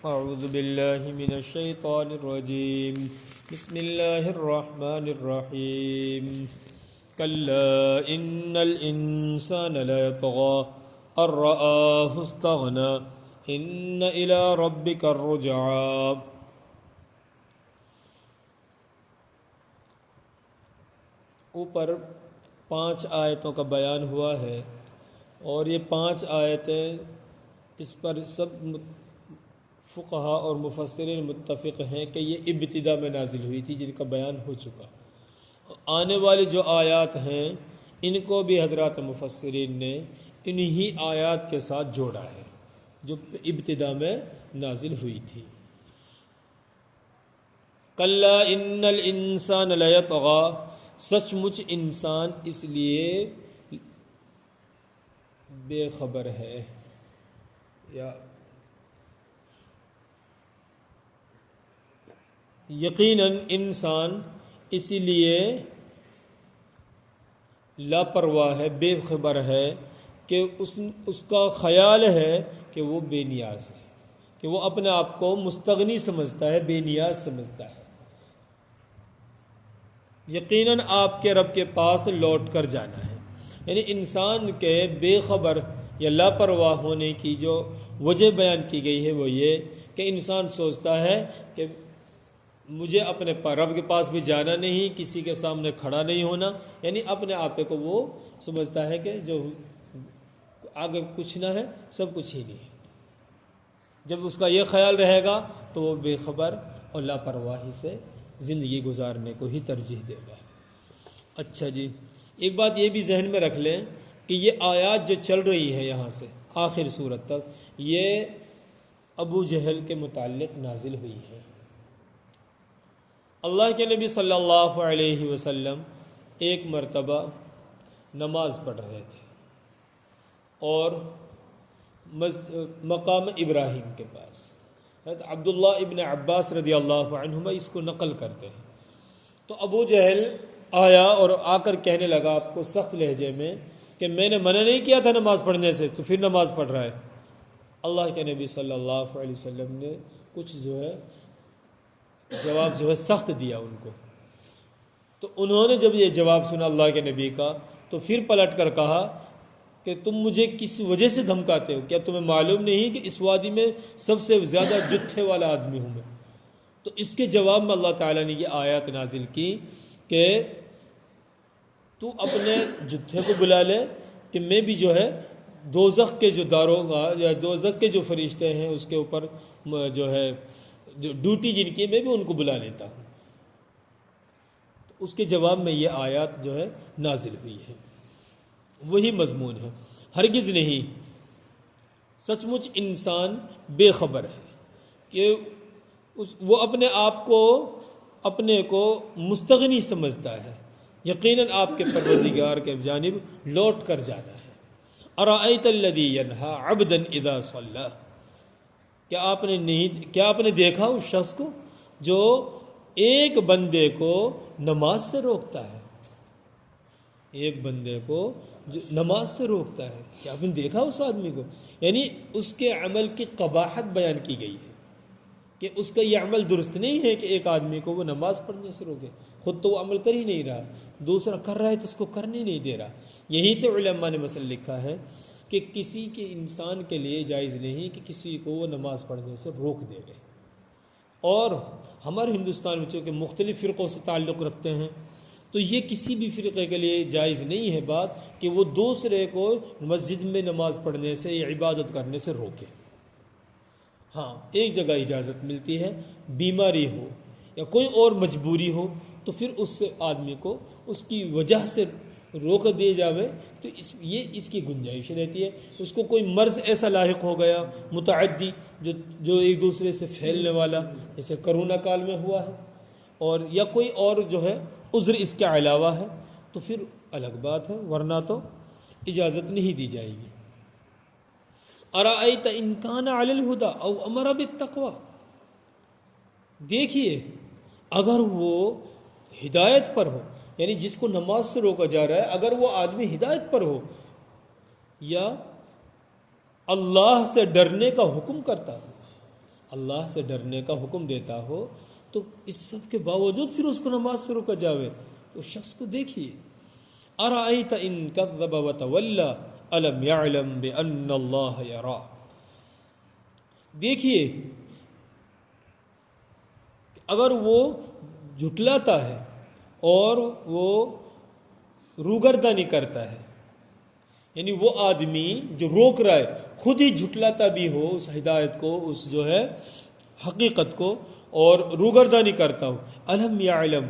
اعوذ باللہ من الشیطان الرجیم بسم اللہ الرحمن الرحیم کلا ان الانسان لیطغی ان رآہ استغنی ان الی ربک الرجعی۔ اوپر 5 آیتوں کا بیان ہوا ہے اور یہ 5 آیتیں اس پر سب فقہا اور مفسرین متفق ہیں کہ یہ ابتدا میں نازل ہوئی تھی، جن کا بیان ہو چکا۔ آنے والی جو آیات ہیں ان کو بھی حضرات مفسرین نے انہی آیات کے ساتھ جوڑا ہے جو ابتدا میں نازل ہوئی تھی۔ کلا ان الانسان لیطغی، سچ مچ انسان اس لیے بے خبر ہے یا یقیناً انسان اسی لیے لاپرواہ ہے، بے خبر ہے کہ اس کا خیال ہے کہ وہ بے نیاز ہے، کہ وہ اپنے آپ کو مستغنی سمجھتا ہے، بے نیاز سمجھتا ہے۔ یقیناً آپ کے رب کے پاس لوٹ کر جانا ہے، یعنی انسان کے بے خبر یا لاپرواہ ہونے کی جو وجہ بیان کی گئی ہے وہ یہ کہ انسان سوچتا ہے کہ مجھے اپنے رب کے پاس بھی جانا نہیں، کسی کے سامنے کھڑا نہیں ہونا، یعنی اپنے آپ کو وہ سمجھتا ہے کہ جو آگے کچھ نہ ہے سب کچھ ہی نہیں ہے۔ جب اس کا یہ خیال رہے گا تو وہ بے خبر اور لاپرواہی سے زندگی گزارنے کو ہی ترجیح دے گا۔ اچھا جی، ایک بات یہ بھی ذہن میں رکھ لیں کہ یہ آیات جو چل رہی ہے یہاں سے آخر سورت تک، یہ ابو جہل کے متعلق نازل ہوئی ہے۔ اللہ کے نبی صلی اللہ علیہ وسلم ایک مرتبہ نماز پڑھ رہے تھے اور مقام ابراہیم کے پاس حضرت عبداللہ ابن عباس رضی اللہ عنہما اس کو نقل کرتے ہیں۔ تو ابو جہل آیا اور آ کر کہنے لگا آپ کو سخت لہجے میں کہ میں نے منع نہیں کیا تھا نماز پڑھنے سے، تو پھر نماز پڑھ رہا ہے۔ اللہ کے نبی صلی اللہ علیہ وسلم نے کچھ جواب سخت دیا ان کو۔ تو انہوں نے جب یہ جواب سنا اللہ کے نبی کا تو پھر پلٹ کر کہا کہ تم مجھے کس وجہ سے دھمکاتے ہو؟ کیا تمہیں معلوم نہیں کہ اس وادی میں سب سے زیادہ جتھے والا آدمی ہوں میں؟ تو اس کے جواب میں اللہ تعالیٰ نے یہ آیات نازل کی کہ تو اپنے جتھے کو بلا لے کہ میں بھی دوزخ کے جو داروغہ یا دوزخ کے جو فرشتے ہیں اس کے اوپر ڈیوٹی جن کی میں بھی ان کو بلا لیتا ہوں۔ اس کے جواب میں یہ آیات نازل ہوئی ہے، وہی مضمون ہے۔ ہرگز نہیں، سچ مچ انسان بے خبر ہے کہ وہ اپنے آپ کو اپنے کو مستغنی سمجھتا ہے۔ یقیناً آپ کے پروردگار کے جانب لوٹ کر جانا ہے۔ ارأیت الذی ینہی عبدا اذا صلی، کیا آپ نے دیکھا اس شخص کو جو ایک بندے کو نماز سے روکتا ہے؟ ایک بندے کو جو نماز سے روکتا ہے، کیا آپ نے دیکھا اس آدمی کو؟ یعنی اس کے عمل کی قباحت بیان کی گئی ہے کہ اس کا یہ عمل درست نہیں ہے کہ ایک آدمی کو وہ نماز پڑھنے سے روکے، خود تو وہ عمل کر ہی نہیں رہا، دوسرا کر رہا ہے تو اس کو کرنے نہیں دے رہا۔ یہی سے علماء نے مثلا لکھا ہے کہ کسی کے انسان کے لیے جائز نہیں کہ کسی کو وہ نماز پڑھنے سے روک دے گئے۔ اور ہمارے ہندوستان میں چونکہ مختلف فرقوں سے تعلق رکھتے ہیں تو یہ کسی بھی فرقے کے لیے جائز نہیں ہے بات کہ وہ دوسرے کو مسجد میں نماز پڑھنے سے یا عبادت کرنے سے روکے۔ ہاں، ایک جگہ اجازت ملتی ہے، بیماری ہو یا کوئی اور مجبوری ہو تو پھر اس آدمی کو اس کی وجہ سے روک دیے جاوے تو اس کی گنجائش رہتی ہے۔ اس کو کوئی مرض ایسا لاحق ہو گیا متعدی جو ایک دوسرے سے پھیلنے والا، جیسے کرونا کال میں ہوا ہے، اور یا کوئی اور عذر اس کے علاوہ ہے تو پھر الگ بات ہے، ورنہ تو اجازت نہیں دی جائے گی۔ ارأیت ان کان علی الہدی او امر بالتقوی، دیکھیے اگر وہ ہدایت پر ہو، یعنی جس کو نماز سے روکا جا رہا ہے اگر وہ آدمی ہدایت پر ہو یا اللہ سے ڈرنے کا حکم کرتا ہو، اللہ سے ڈرنے کا حکم دیتا ہو تو اس سب کے باوجود پھر اس کو نماز سے روکا جاوے، تو اس شخص کو دیکھیے، ارأیت ان کذب وتولی الم یعلم بان اللہ یرا، دیکھیے اگر وہ جھٹلاتا ہے اور وہ روگردانی کرتا ہے، یعنی وہ آدمی جو روک رہا ہے خود ہی جھٹلاتا بھی ہو اس ہدایت کو، اس جو ہے حقیقت کو، اور روگردانی کرتا ہو، الم یعلم،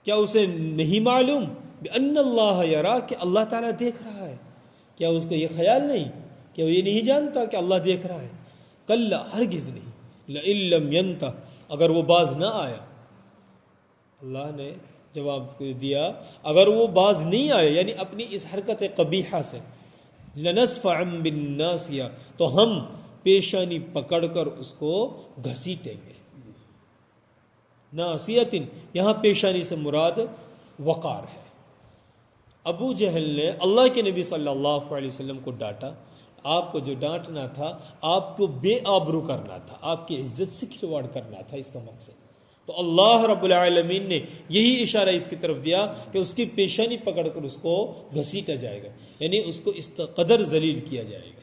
کیا اسے نہیں معلوم بأن اللہ یرا، کہ اللہ تعالیٰ دیکھ رہا ہے؟ کیا اس کو یہ خیال نہیں، کیا وہ یہ نہیں جانتا کہ اللہ دیکھ رہا ہے؟ کلا، ہرگز نہیں، لئن لم ینتہ، اگر وہ باز نہ آیا، اللہ نے جواب دیا اگر وہ باز نہیں آئے یعنی اپنی اس حرکت قبیحہ سے، لنصفعا بالناصیہ، تو ہم پیشانی پکڑ کر اس کو گھسیٹیں گے۔ ناصیتن، یہاں پیشانی سے مراد وقار ہے۔ ابو جہل نے اللہ کے نبی صلی اللہ علیہ وسلم کو ڈانٹا، آپ کو جو ڈانٹنا تھا آپ کو بے آبرو کرنا تھا، آپ کی عزت سے کھلواڑ کرنا تھا اس کا مقصد، تو اللہ رب العالمین نے یہی اشارہ اس کی طرف دیا کہ اس کی پیشانی پکڑ کر اس کو گھسیٹا جائے گا، یعنی اس کو اس قدر ذلیل کیا جائے گا۔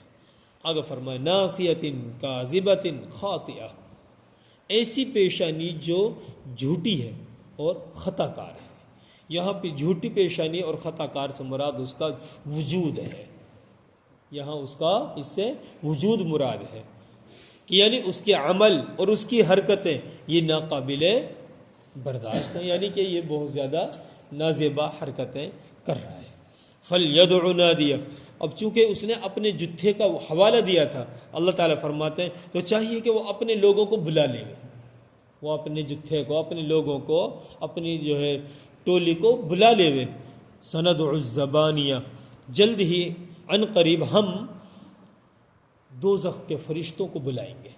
آگے فرمائے ناصیتن کاذبتن خاطئہ، ایسی پیشانی جو جھوٹی ہے اور خطا کار ہے۔ یہاں پہ جھوٹی پیشانی اور خطا کار سے مراد اس کا وجود ہے، یہاں اس کا اس سے وجود مراد ہے، کہ یعنی اس کے عمل اور اس کی حرکتیں یہ ناقابل برداشت ہیں، یعنی کہ یہ بہت زیادہ نازیبا حرکتیں کر رہا ہے۔ فَلْيَدْعُ نَادِيَهُ، اب چونکہ اس نے اپنے جتھے کا حوالہ دیا تھا، اللہ تعالیٰ فرماتے ہیں تو چاہیے کہ وہ اپنے لوگوں کو بلا لے، وہ اپنے جتھے کو، اپنے لوگوں کو، اپنی جو ہے ٹولی کو بلا لے۔ سَنَدْعُ الزَّبَانِيَ، جلد ہی عن قریب ہم دوزخ کے فرشتوں کو بلائیں گے،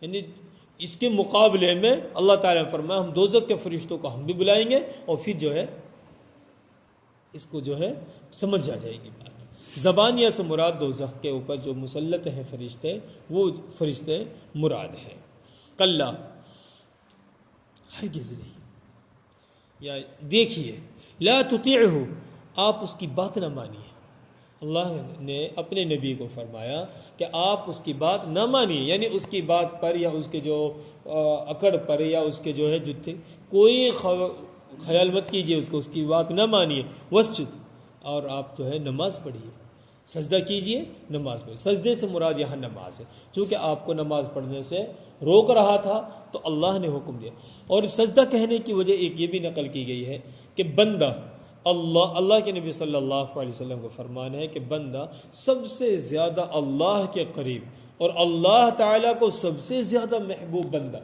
یعنی اس کے مقابلے میں اللہ تعالیٰ نے فرمایا ہم دوزخ کے فرشتوں کو ہم بھی بلائیں گے، اور پھر جو ہے اس کو جو ہے سمجھ آ جائے گی بات۔ زبانیہ سے مراد دوزخ کے اوپر جو مسلط ہیں فرشتے، وہ فرشتے مراد ہیں۔ کلا، ہرگز نہیں، یا دیکھیے، لا تطیعہ، آپ اس کی بات نہ مانیے۔ اللہ نے اپنے نبی کو فرمایا کہ آپ اس کی بات نہ مانیے، یعنی اس کی بات پر یا اس کے جو اکڑ پر یا اس کے جو ہے جتھے کوئی خیال مت کیجیے، اس کی بات نہ مانیے۔ وسجد، اور آپ جو ہے نماز پڑھیے، سجدہ کیجیے، نماز پڑھیے۔ سجدے سے مراد یہاں نماز ہے، چونکہ آپ کو نماز پڑھنے سے روک رہا تھا تو اللہ نے حکم دیا۔ اور سجدہ کہنے کی وجہ ایک یہ بھی نقل کی گئی ہے کہ بندہ اللہ کے نبی صلی اللہ علیہ وسلم کو فرمان ہے کہ بندہ سب سے زیادہ اللہ کے قریب اور اللہ تعالیٰ کو سب سے زیادہ محبوب بندہ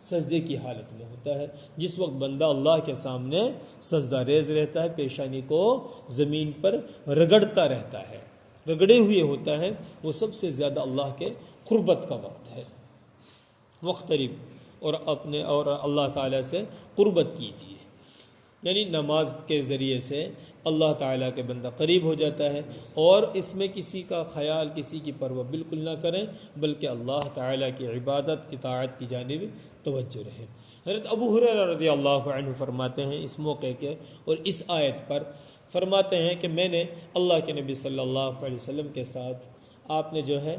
سجدے کی حالت میں ہوتا ہے، جس وقت بندہ اللہ کے سامنے سجدہ ریز رہتا ہے، پیشانی کو زمین پر رگڑتا رہتا ہے، رگڑے ہوئے ہوتا ہے، وہ سب سے زیادہ اللہ کے قربت کا وقت ہے۔ وقترب، اور اللہ تعالیٰ سے قربت کیجیے، یعنی نماز کے ذریعے سے اللہ تعالیٰ کے بندہ قریب ہو جاتا ہے، اور اس میں کسی کا خیال، کسی کی پرواہ بالکل نہ کریں، بلکہ اللہ تعالیٰ کی عبادت، اطاعت کی جانب توجہ رہے۔ حضرت ابو ہریرہ رضی اللہ عنہ فرماتے ہیں اس موقع کے اور اس آیت پر، فرماتے ہیں کہ میں نے اللہ کے نبی صلی اللہ علیہ وسلم کے ساتھ، آپ نے جو ہے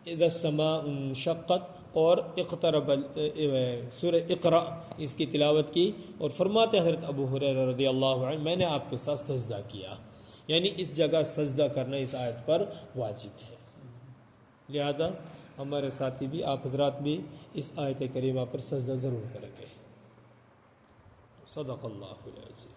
اذا السماء انشقت اور اقترب سورہ اقرا اس کی تلاوت کی، اور فرماتے ہیں حضرت ابو ہریرہ رضی اللہ عنہ میں نے آپ کے ساتھ سجدہ کیا، یعنی اس جگہ سجدہ کرنا اس آیت پر واجب ہے، لہذا ہمارے ساتھی بھی، آپ حضرات بھی اس آیت کریمہ پر سجدہ ضرور کریں گے۔ صدق اللہ العظیم۔